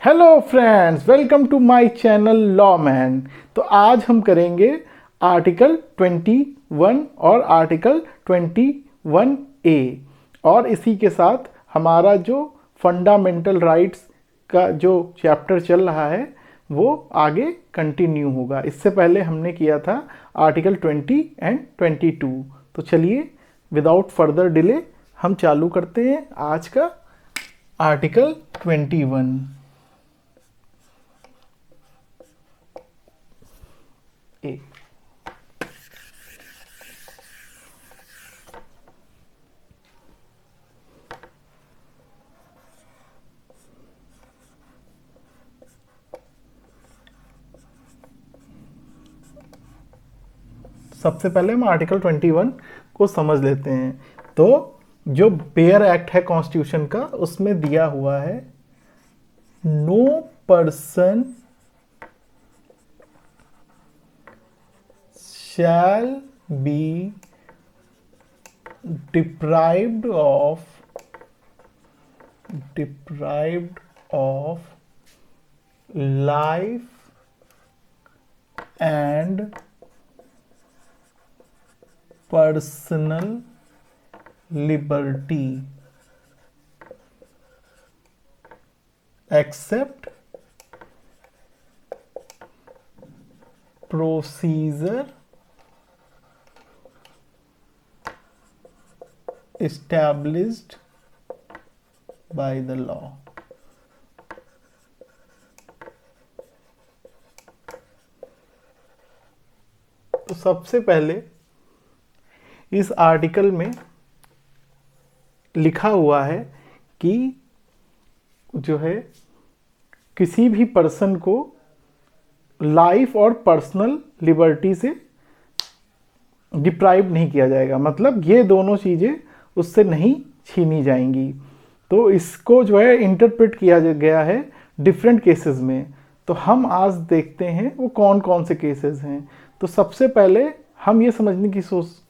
Hello friends, welcome to my channel Lawman. तो आज हम करेंगे आर्टिकल 21 और आर्टिकल 21A और इसी के साथ हमारा जो फंडामेंटल राइट्स का जो चैप्टर चल रहा है वो आगे कंटिन्यू होगा। इससे पहले हमने किया था आर्टिकल 20 एंड 22। तो चलिए विदाउट फर्दर डिले हम चालू करते हैं आज का आर्टिकल 21 ए। सबसे पहले हम आर्टिकल 21 को समझ लेते हैं। तो जो बेयर एक्ट है कॉन्स्टिट्यूशन का, उसमें दिया हुआ है no person shall be deprived of life and personal liberty except procedure established by the law। तो सबसे पहले इस आर्टिकल में लिखा हुआ है कि जो है किसी भी पर्सन को लाइफ और पर्सनल लिबर्टी से डिप्राइव नहीं किया जाएगा, मतलब ये दोनों चीज़ें उससे नहीं छीनी जाएंगी। तो इसको जो है इंटरप्रेट किया गया है डिफरेंट केसेस में। तो हम आज देखते हैं वो कौन कौन से केसेस हैं। तो सबसे पहले हम ये समझने की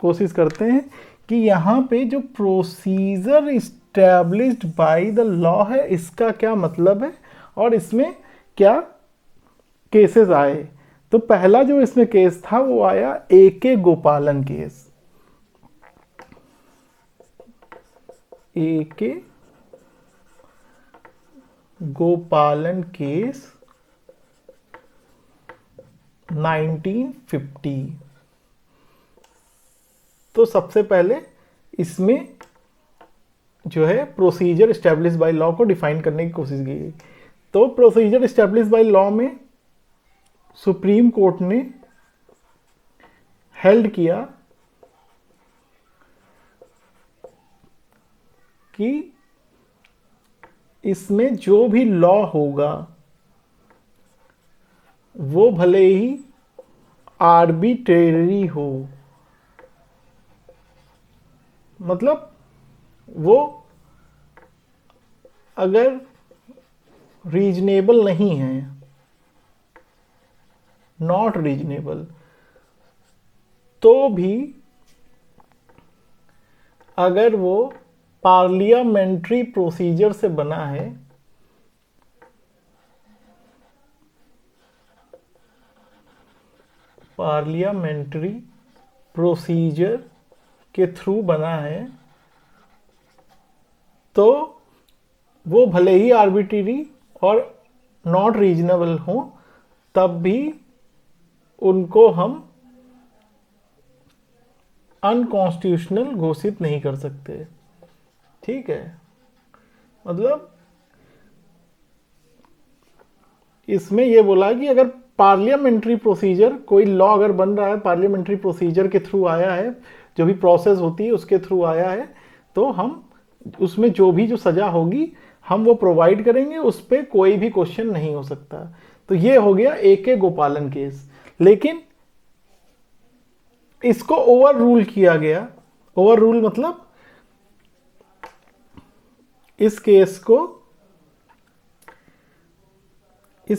कोशिश करते हैं कि यहाँ पे जो procedure established by the law है, इसका क्या मतलब है और इसमें क्या केसेस आए। तो पहला जो इसमें केस था वो आया A.K. गोपालन केस। A.K. गोपालन केस 1950। तो सबसे पहले इसमें जो है प्रोसीजर एस्टेब्लिश बाय लॉ को डिफाइन करने की कोशिश की गई। तो प्रोसीजर एस्टेब्लिश बाय लॉ में सुप्रीम कोर्ट ने हेल्ड किया कि इसमें जो भी लॉ होगा वो भले ही आर्बिट्रेरी हो, मतलब वो अगर रीजनेबल नहीं है, नॉट रीजनेबल, तो भी अगर वो पार्लियामेंट्री प्रोसीजर से बना है, पार्लियामेंट्री प्रोसीजर के थ्रू बना है, तो वो भले ही आर्बिट्रेरी और नॉट रीजनेबल हो, तब भी उनको हम अनकॉन्स्टिट्यूशनल घोषित नहीं कर सकते। ठीक है, मतलब इसमें यह बोला कि अगर पार्लियामेंट्री प्रोसीजर, कोई लॉ अगर बन रहा है पार्लियामेंट्री प्रोसीजर के थ्रू आया है, जो भी प्रोसेस होती है उसके थ्रू आया है, तो हम उसमें जो सजा होगी हम वो प्रोवाइड करेंगे, उस पर कोई भी क्वेश्चन नहीं हो सकता। तो ये हो गया A.K. गोपालन केस। लेकिन इसको ओवर रूल किया गया। ओवर रूल मतलब इस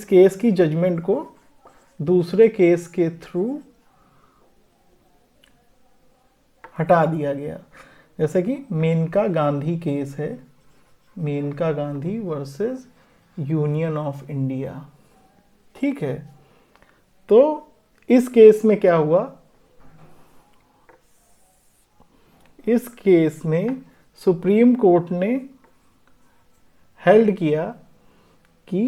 केस की जजमेंट को दूसरे केस के थ्रू हटा दिया गया। जैसे कि मेनका गांधी केस है, Menaka Gandhi versus union of India. ठीक है, तो इस केस में क्या हुआ, इस केस में सुप्रीम कोर्ट ने हेल्ड किया कि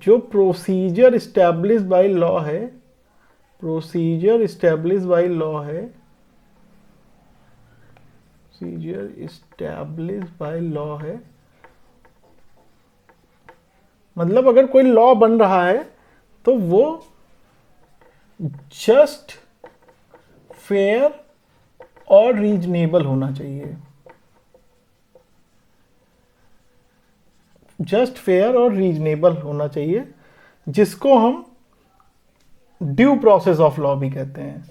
जो प्रोसीजर इस्टेब्लिश बाय लॉ है, प्रोसीजर इस्टेब्लिश बाय लॉ है, प्रोसीजर इस्टेब्लिश बाय लॉ है, मतलब अगर कोई लॉ बन रहा है तो वो जस्ट, फेयर और रीजनेबल होना चाहिए। जस्ट, फेयर और रीजनेबल होना चाहिए, जिसको हम ड्यू प्रोसेस ऑफ लॉ भी कहते हैं।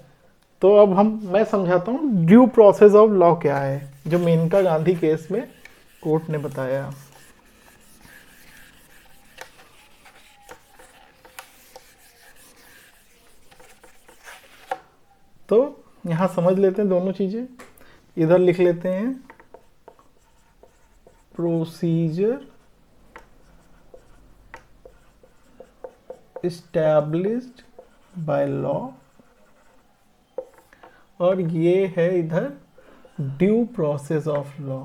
तो अब मैं समझाता हूँ ड्यू प्रोसेस ऑफ लॉ क्या है, जो मेनका गांधी केस में कोर्ट ने बताया। तो यहां समझ लेते हैं दोनों चीजें, इधर लिख लेते हैं प्रोसीजर established by law, और ये है इधर due process of law.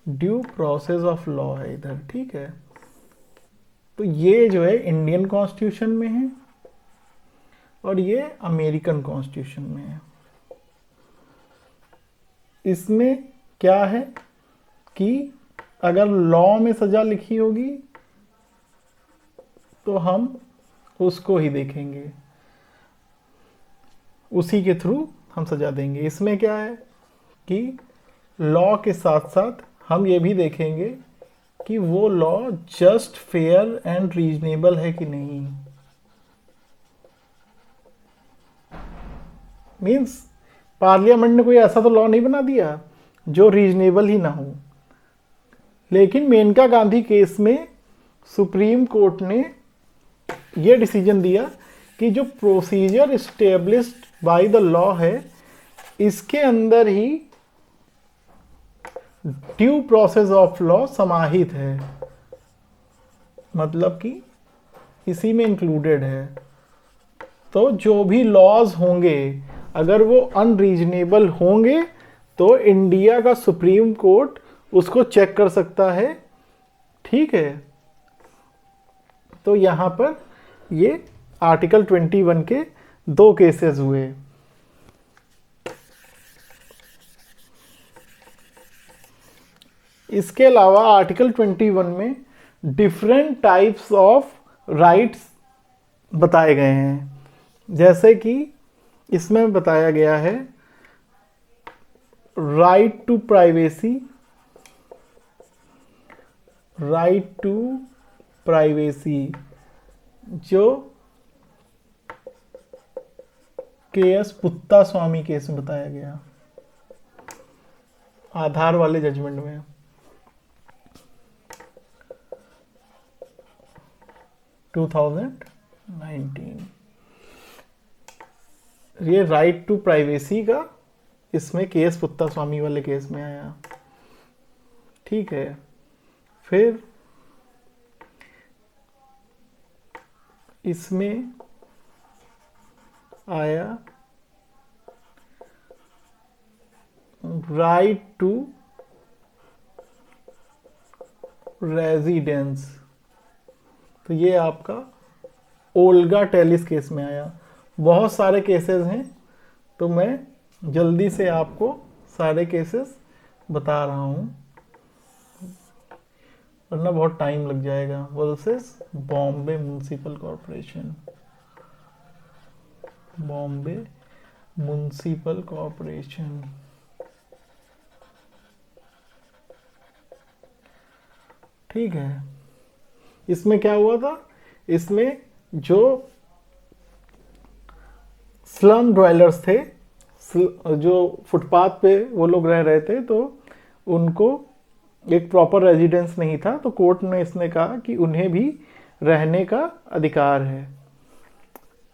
Due process of law है इधर। ठीक है, तो ये जो है इंडियन कॉन्स्टिट्यूशन में है और ये अमेरिकन कॉन्स्टिट्यूशन में है। इसमें क्या है कि अगर लॉ में सजा लिखी होगी तो हम उसको ही देखेंगे, उसी के थ्रू हम सजा देंगे। इसमें क्या है कि लॉ के साथ साथ हम ये भी देखेंगे कि वो law just, fair and reasonable है कि नहीं। मीन्स पार्लियामेंट ने कोई ऐसा तो लॉ नहीं बना दिया जो रीजनेबल ही ना हो। लेकिन मेनका गांधी केस में सुप्रीम कोर्ट ने यह डिसीजन दिया कि जो procedure established by the law है, इसके अंदर ही ड्यू प्रोसेस ऑफ लॉ समाहित है, मतलब कि इसी में इंक्लूडेड है। तो जो भी लॉज होंगे अगर वो अनरीजनेबल होंगे तो इंडिया का सुप्रीम कोर्ट उसको चेक कर सकता है। ठीक है, तो यहां पर ये आर्टिकल 21 के 2 केसेस हुए। इसके अलावा आर्टिकल 21 में डिफरेंट टाइप्स ऑफ राइट्स बताए गए हैं, जैसे कि इसमें बताया गया है right to privacy, right to privacy जो के.एस. पुत्ता स्वामी केस में बताया गया, आधार वाले जजमेंट में। ये राइट टू प्राइवेसी का इसमें के.एस. पुत्ता स्वामी वाले केस में आया। ठीक है, फिर इसमें आया राइट टू रेजिडेंस, तो ये आपका ओल्गा टेलिस केस में आया। बहुत सारे केसेस हैं, तो मैं जल्दी से आपको सारे केसेस बता रहा हूं, वरना बहुत टाइम लग जाएगा। Versus Bombay municipal corporation, Bombay municipal corporation. ठीक है, इसमें क्या हुआ था, इसमें जो स्लम ड्वेलर्स थे, जो फुटपाथ पे वो लोग रह रहे थे, तो उनको एक प्रॉपर रेजिडेंस नहीं था, तो कोर्ट ने इसने कहा कि उन्हें भी रहने का अधिकार है।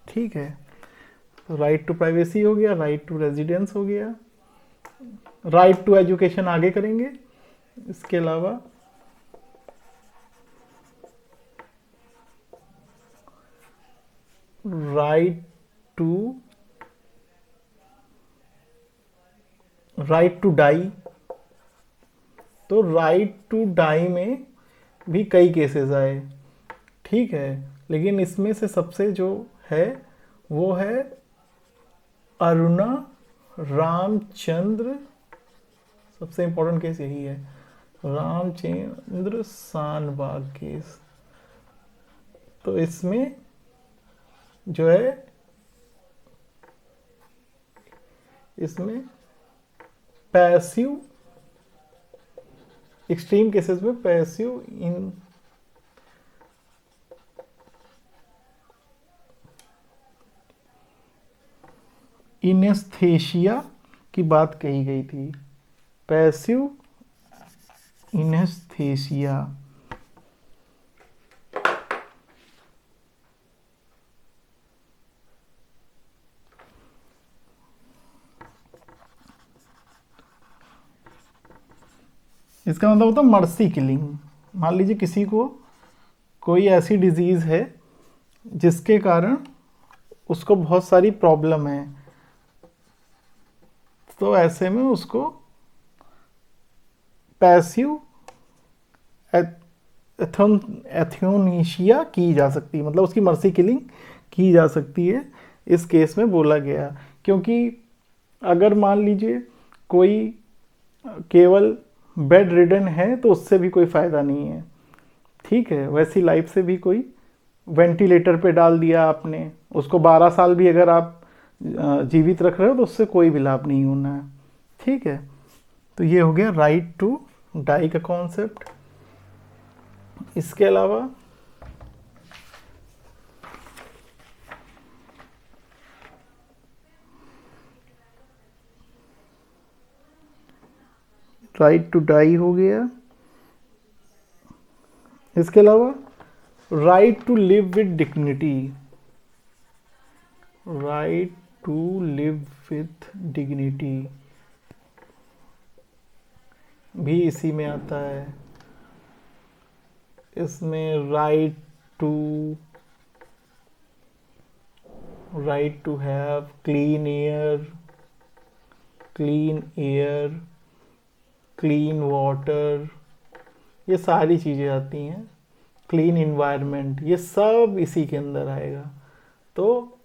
ठीक है, तो राइट टू प्राइवेसी हो गया, राइट टू रेजिडेंस हो गया। राइट टू एजुकेशन आगे करेंगे। इसके अलावा राइट टू डाई। तो राइट टू डाई में भी कई केसेस आए, ठीक है, लेकिन इसमें से सबसे जो है वो है अरुणा रामचंद्र, सबसे इंपॉर्टेंट केस यही है, रामचंद्र शानबाग केस। तो इसमें जो है, इसमें पैसिव, एक्सट्रीम केसेस में पैसिव इनेस्थेशिया की बात कही गई थी। पैसिव इनेस्थेशिया, इसका मतलब होता है मर्सी किलिंग। मान लीजिए किसी को कोई ऐसी डिजीज है जिसके कारण उसको बहुत सारी प्रॉब्लम है, तो ऐसे में उसको पैसिव एथ्योनीशिया की जा सकती है, मतलब उसकी मर्सी किलिंग की जा सकती है, इस केस में बोला गया। क्योंकि अगर मान लीजिए कोई केवल बेड रिडन है तो उससे भी कोई फ़ायदा नहीं है, ठीक है। वैसी लाइफ से भी कोई वेंटिलेटर पे डाल दिया आपने, उसको 12 साल भी अगर आप जीवित रख रहे हो तो उससे कोई भी लाभ नहीं होना है, ठीक है। तो ये हो गया राइट टू डाई का कॉन्सेप्ट। इसके अलावा राइट टू डाई हो गया। इसके अलावा right to live with dignity, right to live with dignity भी इसी में आता है। इसमें right to have clean air, clean water, ये सारी चीज़ें आती हैं, क्लीन इन्वायरमेंट, ये सब इसी के अंदर आएगा। तो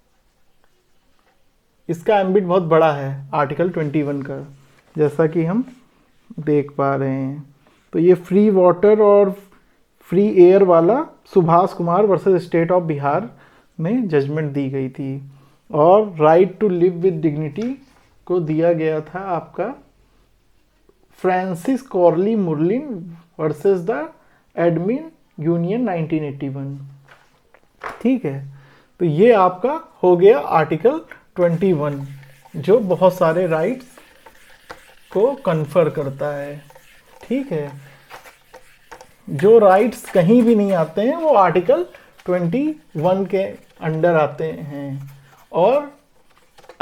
इसका एम्बिट बहुत बड़ा है आर्टिकल 21 का, जैसा कि हम देख पा रहे हैं। तो ये फ्री वाटर और फ्री एयर वाला Subhash Kumar versus state of Bihar में जजमेंट दी गई थी, और right to live with dignity को दिया गया था आपका Francis Coralie Mullin versus the admin union 1981, ठीक है। तो ये आपका हो गया आर्टिकल 21, जो बहुत सारे राइट्स को कन्फर करता है, ठीक है। जो राइट्स कहीं भी नहीं आते हैं वो आर्टिकल 21 के अंडर आते हैं। और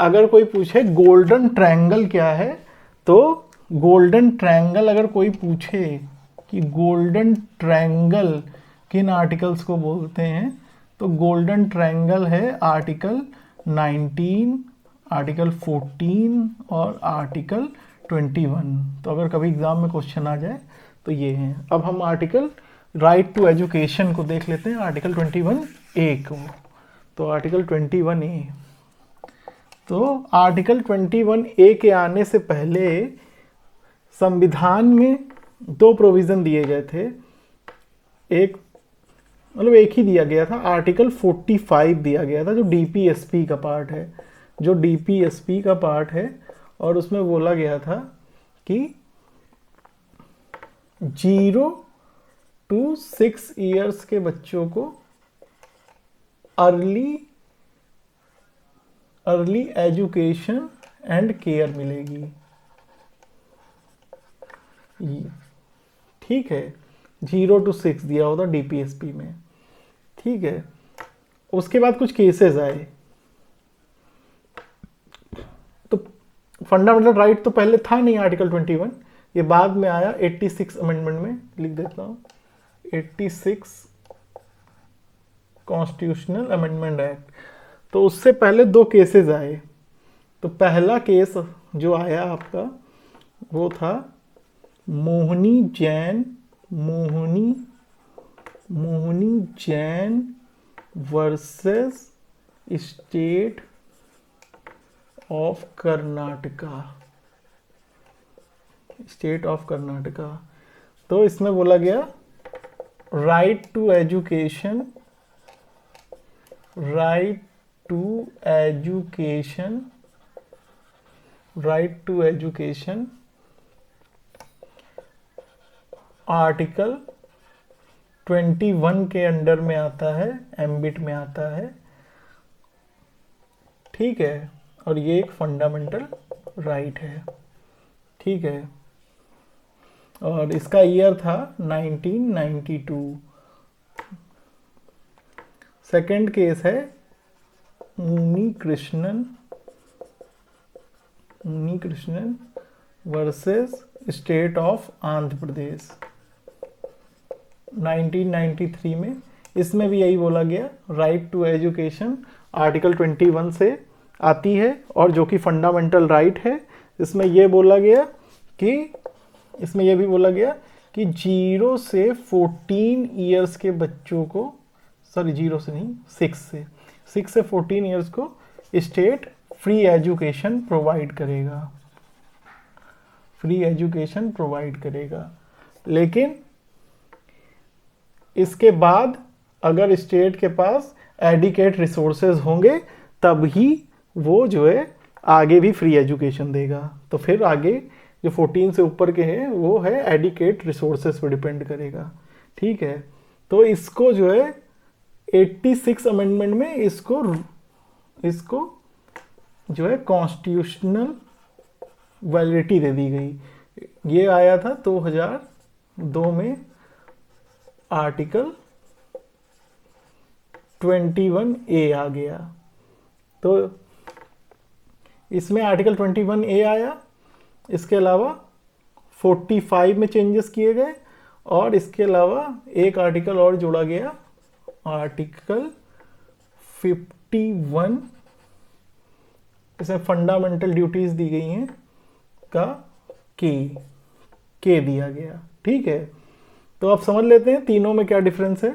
अगर कोई पूछे गोल्डन ट्रायंगल क्या है, तो गोल्डन ट्रायंगल अगर कोई पूछे कि गोल्डन ट्रायंगल किन आर्टिकल्स को बोलते हैं, तो गोल्डन ट्रायंगल है आर्टिकल 19, आर्टिकल 14 और आर्टिकल 21। तो अगर कभी एग्जाम में क्वेश्चन आ जाए तो ये हैं। अब हम आर्टिकल राइट टू एजुकेशन को देख लेते हैं, आर्टिकल 21A को। तो आर्टिकल 21A, तो आर्टिकल 21A के आने से पहले संविधान में 2 प्रोविज़न दिए गए थे। एक ही दिया गया था, आर्टिकल 45 दिया गया था, जो डीपीएसपी का पार्ट है, और उसमें बोला गया था कि 0 to 6 ईयर्स के बच्चों को अर्ली एजुकेशन एंड केयर मिलेगी, ठीक है। 0 to 6 दिया होता डीपीएसपी में, ठीक है। उसके बाद कुछ केसेस आए, तो फंडामेंटल राइट तो पहले था नहीं आर्टिकल 21, ये बाद में आया 86 अमेंडमेंट में, लिख देता हूँ 86 कॉन्स्टिट्यूशनल अमेंडमेंट एक्ट। तो उससे पहले 2 केसेस आए। तो पहला केस जो आया आपका वो था Mohini Jain versus state of Karnataka. तो इसमें बोला गया राइट टू एजुकेशन आर्टिकल 21 के अंडर में आता है, एम्बिट में आता है, ठीक है। और ये एक फंडामेंटल राइट है, ठीक है। और इसका ईयर था 1992। सेकंड केस है Muni Krishnan versus state of Andhra Pradesh 1993 में। इसमें भी यही बोला गया राइट टू एजुकेशन आर्टिकल 21 से आती है और जो कि फंडामेंटल राइट है। इसमें ये बोला गया कि इसमें यह भी बोला गया कि 0 से 14 ईयर्स के बच्चों को, सॉरी 0 से नहीं 6 से 14 ईयर्स को स्टेट फ्री एजुकेशन प्रोवाइड करेगा। लेकिन इसके बाद अगर स्टेट के पास एडिकेट रिसोर्सेज होंगे तब ही वो जो है आगे भी फ्री एजुकेशन देगा। तो फिर आगे जो 14 से ऊपर के हैं वो है एडिकेट रिसोर्सेज पर डिपेंड करेगा, ठीक है। तो इसको जो है 86 अमेंडमेंट में इसको जो है कॉन्स्टिट्यूशनल वैलिडिटी दे दी गई। ये आया था 2002 में आर्टिकल 21A आ गया। तो इसमें आर्टिकल 21A आया, इसके अलावा 45 में चेंजेस किए गए और इसके अलावा एक आर्टिकल और जोड़ा गया, आर्टिकल 51। इसमें फंडामेंटल ड्यूटीज दी गई हैं का के दिया गया, ठीक है। तो आप समझ लेते हैं तीनों में क्या डिफरेंस है।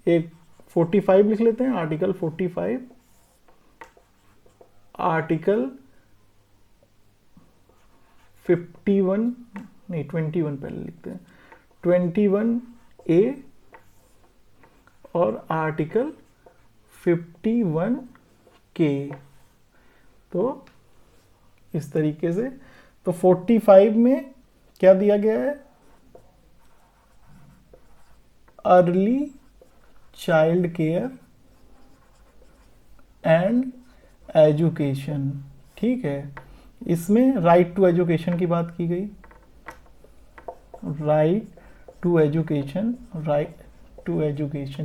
एक 45 लिख लेते हैं, आर्टिकल 45, आर्टिकल 51 नहीं 21 पहले लिखते हैं, 21A और आर्टिकल 51K। तो इस तरीके से तो 45 में क्या दिया गया है, early child care and education, ठीक है। इसमें राइट टू एजुकेशन की बात की गई, राइट टू एजुकेशन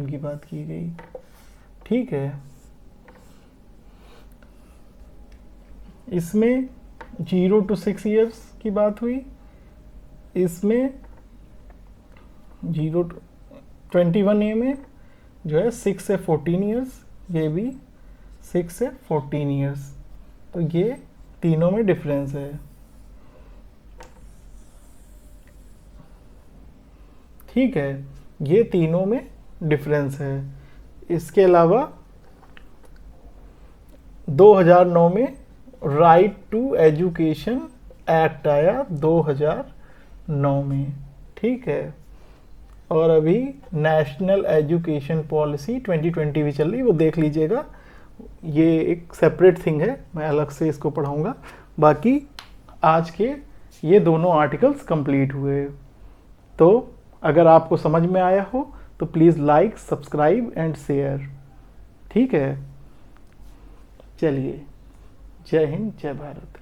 की बात की गई, ठीक है। इसमें 0 to 6 ईयर्स की बात हुई। इसमें 21A में जो है 6 से 14 ईयर्स, ये भी 6 से 14 ईयर्स। तो ये तीनों में डिफरेंस है, ठीक है। ये तीनों में डिफरेंस है। इसके अलावा 2009 में राइट टू एजुकेशन एक्ट आया 2009 में, ठीक है। और अभी नेशनल एजुकेशन पॉलिसी 2020 भी चल रही, वो देख लीजिएगा। ये एक सेपरेट थिंग है, मैं अलग से इसको पढ़ाऊंगा। बाकी आज के ये दोनों आर्टिकल्स कंप्लीट हुए। तो अगर आपको समझ में आया हो तो please like, subscribe and share, ठीक है। चलिए, जय हिंद, जय भारत।